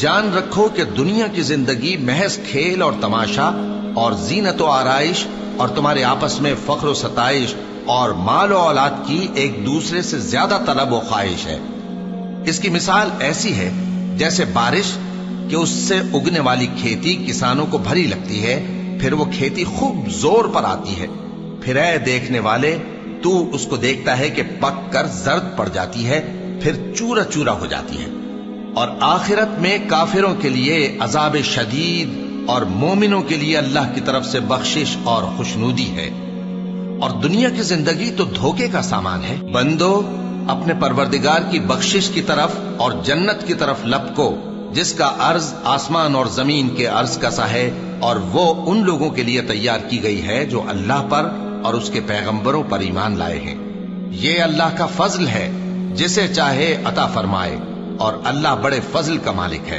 جان رکھو کہ دنیا کی زندگی محض کھیل اور تماشا اور زینت و آرائش اور تمہارے آپس میں فخر و ستائش اور مال و اولاد کی ایک دوسرے سے زیادہ طلب و خواہش ہے۔ اس کی مثال ایسی ہے جیسے بارش کہ اس سے اگنے والی کھیتی کسانوں کو بھری لگتی ہے، پھر وہ کھیتی خوب زور پر آتی ہے، پھر اے دیکھنے والے تو اس کو دیکھتا ہے کہ پک کر زرد پڑ جاتی ہے، پھر چورا چورا ہو جاتی ہے۔ اور آخرت میں کافروں کے لیے عذاب شدید اور مومنوں کے لیے اللہ کی طرف سے بخشش اور خوشنودی ہے۔ اور دنیا کی زندگی تو دھوکے کا سامان ہے۔ بندو اپنے پروردگار کی بخشش کی طرف اور جنت کی طرف لپکو جس کا عرض آسمان اور زمین کے عرض کا سا ہے، اور وہ ان لوگوں کے لیے تیار کی گئی ہے جو اللہ پر اور اس کے پیغمبروں پر ایمان لائے ہیں۔ یہ اللہ کا فضل ہے، جسے چاہے عطا فرمائے، اور اللہ بڑے فضل کا مالک ہے۔